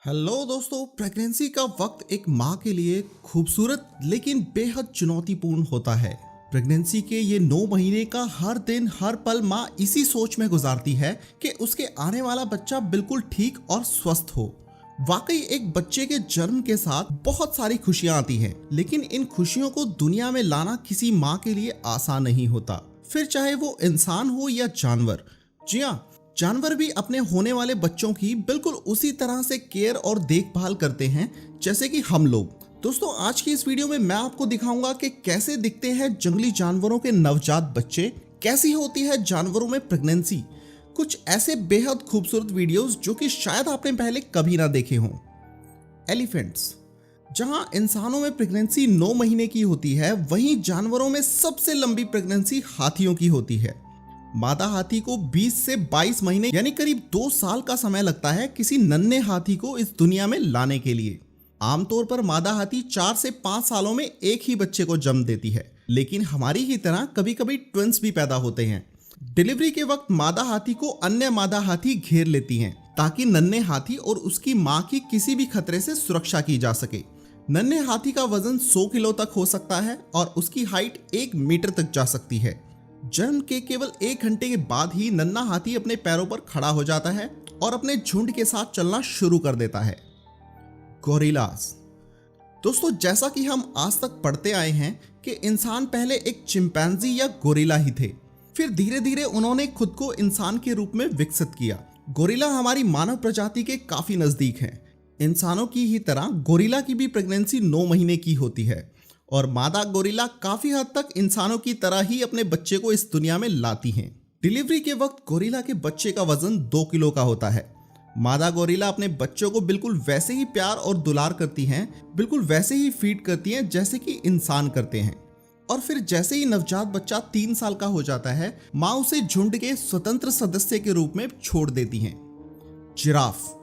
Hello दोस्तों, pregnancy का वक्त एक माँ के लिए खूबसूरत लेकिन बेहद चुनौतीपूर्ण होता है। प्रेगनेंसी के ये 9 महीने का हर दिन हर पल माँ इसी सोच में गुजारती है कि उसके आने वाला बच्चा बिल्कुल ठीक और स्वस्थ हो। वाकई एक बच्चे के जन्म के साथ बहुत सारी खुशियाँ आती हैं, लेकिन इन खुशियों को दुनिया में लाना किसी माँ के लिए आसान नहीं होता, फिर चाहे वो इंसान हो या जानवर। जी हाँ, जानवर भी अपने होने वाले बच्चों की बिल्कुल उसी तरह से केयर और देखभाल करते हैं जैसे कि हम लोग। दोस्तों, आज की इस वीडियो में मैं आपको दिखाऊंगा कि कैसे दिखते हैं जंगली जानवरों के नवजात बच्चे, कैसी होती है जानवरों में प्रेगनेंसी। कुछ ऐसे बेहद खूबसूरत वीडियोस जो कि शायद आपने पहले कभी ना देखे हों। एलिफेंट्स। जहां इंसानों में प्रेगनेंसी 9 महीने की होती है, वहीं जानवरों में सबसे लंबी प्रेगनेंसी हाथियों की होती है। मादा हाथी को 20 से 22 महीने यानी करीब 2 साल का समय लगता है किसी नन्हे हाथी को इस दुनिया में लाने के लिए। आमतौर पर मादा हाथी 4 से 5 सालों में एक ही बच्चे को जन्म देती है, लेकिन हमारी ही तरह कभी कभी ट्विंस भी पैदा होते हैं। डिलीवरी के वक्त मादा हाथी को अन्य मादा हाथी घेर लेती हैं ताकि नन्हे हाथी और उसकी मां की किसी भी खतरे से सुरक्षा की जा सके। नन्हे हाथी का वजन 100 किलो तक हो सकता है और उसकी हाइट 1 मीटर तक जा सकती है। जन्म के केवल 1 घंटे के बाद ही नन्हा हाथी अपने पैरों पर खड़ा हो जाता है और अपने झुंड के साथ चलना शुरू कर देता है। गोरिल्लास। दोस्तों, जैसा कि हम आज तक पढ़ते आए हैं कि इंसान पहले एक चिंपैंजी या गोरिल्ला ही थे, फिर धीरे धीरे उन्होंने खुद को इंसान के रूप में विकसित किया। गोरिल्ला हमारी मानव प्रजाति के काफी नजदीक हैं। इंसानों की ही तरह गोरिल्ला की भी प्रेगनेंसी 9 महीने की होती है और मादा गोरिल्ला काफी हद तक इंसानों की तरह ही अपने बच्चे को इस दुनिया में लाती हैं। डिलीवरी के वक्त गोरिल्ला के बच्चे का वजन 2 किलो का होता है। मादा गोरिल्ला अपने बच्चों को बिल्कुल वैसे ही प्यार और दुलार करती हैं, बिल्कुल वैसे ही फीड करती हैं जैसे कि इंसान करते हैं। और फिर जैसे ही नवजात बच्चा 3 साल का हो जाता है, माँ उसे झुंड के स्वतंत्र सदस्य के रूप में छोड़ देती हैं। जिराफ।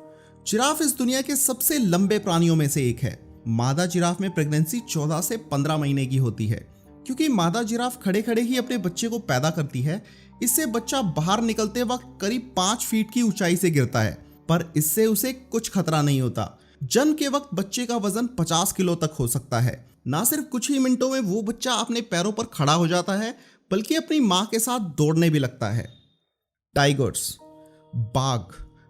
जिराफ इस दुनिया के सबसे लंबे प्राणियों में से एक है। मादा जिराफ में प्रेगनेंसी 14 से 15 महीने की होती है। क्योंकि मादा जिराफ खड़े खड़े ही अपने बच्चे को पैदा करती है, इससे बच्चा बाहर निकलते वक्त करीब 5 फीट की ऊंचाई से गिरता है, पर इससे उसे कुछ खतरा नहीं होता। जन्म के वक्त बच्चे का वजन 50 किलो तक हो सकता है। ना सिर्फ कुछ ही मिनटों में वो बच्चा अपने पैरों पर खड़ा हो जाता है, बल्कि अपनी माँ के साथ दौड़ने भी लगता है। टाइगर्स। बाघ।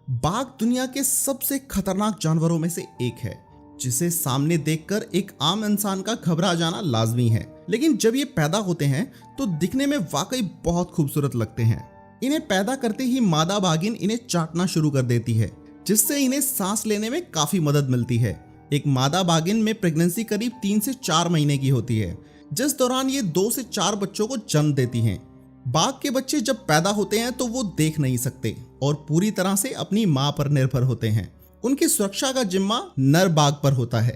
बाघ दुनिया के सबसे खतरनाक जानवरों में से एक है, जिसे सामने देखकर एक आम इंसान का घबरा जाना लाजमी है। लेकिन जब ये पैदा होते हैं तो दिखने में वाकई बहुत खूबसूरत लगते हैं। इन्हें पैदा करते ही मादा बाघिन इन्हें चाटना शुरू कर देती है, जिससे इन्हें सांस लेने में काफी मदद मिलती है। एक मादा बाघिन में प्रेगनेंसी करीब 3 से 4 महीने की होती है, जिस दौरान ये 2 से 4 बच्चों को जन्म देती हैं। बाघ के बच्चे जब पैदा होते हैं तो वो देख नहीं सकते और पूरी तरह से अपनी माँ पर निर्भर होते हैं। उनकी सुरक्षा का जिम्मा नर बाघ पर होता है।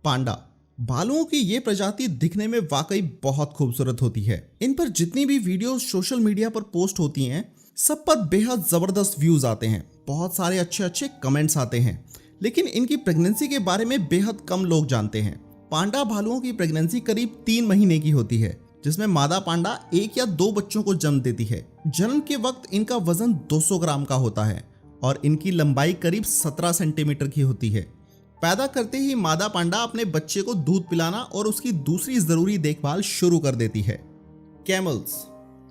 पांडा। भालुओं की ये प्रजाति दिखने में वाकई बहुत खूबसूरत होती है। इन पर जितनी भी वीडियो सोशल मीडिया पर पोस्ट होती हैं, सब पर बेहद जबरदस्त व्यूज आते हैं, बहुत सारे अच्छे अच्छे कमेंट्स आते हैं, लेकिन इनकी प्रेगनेंसी के बारे में बेहद कम लोग जानते हैं। पांडा भालुओं की प्रेगनेंसी करीब 3 महीने की होती है, जिसमें मादा पांडा 1 या 2 बच्चों को जन्म देती है। जन्म के वक्त इनका वजन 200 ग्राम का होता है और इनकी लंबाई करीब 17 सेंटीमीटर की होती है। पैदा करते ही मादा पांडा अपने बच्चे को दूध पिलाना और उसकी दूसरी जरूरी देखभाल शुरू कर देती है। कैमल्स।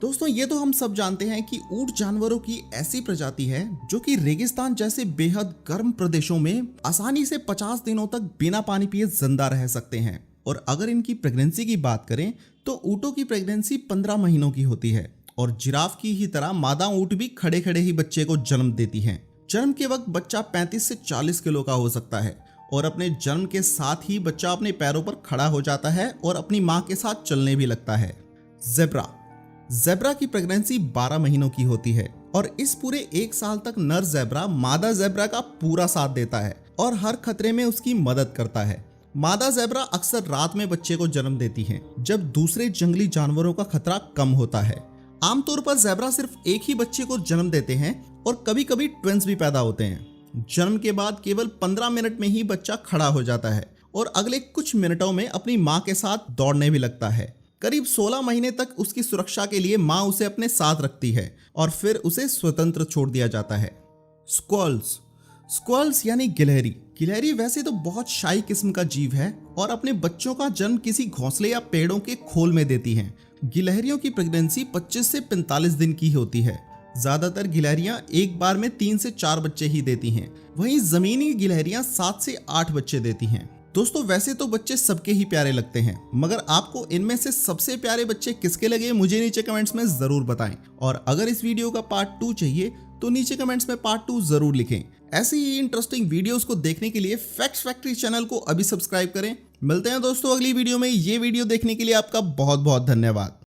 दोस्तों, ये तो हम सब जानते हैं कि ऊंट जानवरों की ऐसी प्रजाति है जो कि रेगिस्तान जैसे बेहद गर्म प्रदेशों में आसानी से 50 दिनों तक बिना पानी पिए जिंदा रह सकते हैं। और अगर इनकी प्रेगनेंसी की बात करें तो ऊँटों की प्रेगनेंसी 15 महीनों की होती है और जिराफ की ही तरह मादा ऊँट भी खड़े खड़े ही बच्चे को जन्म देती हैं। जन्म के वक्त बच्चा 35 से 40 किलो का हो सकता है और अपने जन्म के साथ ही बच्चा अपने पैरों पर खड़ा हो जाता है और अपनी माँ के साथ चलने भी लगता है। ज़ेब्रा। ज़ेब्रा की प्रेगनेंसी 12 महीनों की होती है और इस पूरे 1 साल तक नर ज़ेब्रा मादा ज़ेब्रा का पूरा साथ देता है और हर खतरे में उसकी मदद करता है। मादा ज़ेब्रा अक्सर रात में बच्चे को जन्म देती हैं, जब दूसरे जंगली जानवरों का खतरा कम होता है। आमतौर पर ज़ेब्रा सिर्फ एक ही बच्चे को जन्म देते हैं और कभी कभी ट्विंस भी पैदा होते हैं। जन्म के बाद केवल 15 मिनट में ही बच्चा खड़ा हो जाता है और अगले कुछ मिनटों में अपनी माँ के साथ दौड़ने भी लगता है। करीब 16 महीने तक उसकी सुरक्षा के लिए माँ उसे अपने साथ रखती है और फिर उसे स्वतंत्र छोड़ दिया जाता है। स्क्वॉल्स। स्क्वॉल्स यानी गिलहरी। गिलहरी वैसे तो बहुत शाई किस्म का जीव है और अपने बच्चों का जन्म किसी घोंसले या पेड़ों के खोल में देती हैं। गिलहरियों की प्रेगनेंसी 25 से 45 दिन की होती है। ज्यादातर गिलहरियां एक बार में 3 से 4 बच्चे ही देती हैं। वहीं जमीनी गिलहरियां 7 से 8 बच्चे देती हैं। दोस्तों वैसे तो बच्चे सबके ही प्यारे लगते हैं, मगर आपको इनमें से सबसे प्यारे बच्चे किसके लगे मुझे नीचे कमेंट्स में जरूर बताएं। और अगर इस वीडियो का पार्ट 2 चाहिए तो नीचे कमेंट्स में पार्ट 2 जरूर लिखें। ऐसी ही इंटरेस्टिंग वीडियोस को देखने के लिए फैक्ट्स फैक्ट्री चैनल को अभी सब्सक्राइब करें। मिलते हैं दोस्तों अगली वीडियो में। ये वीडियो देखने के लिए आपका बहुत बहुत धन्यवाद।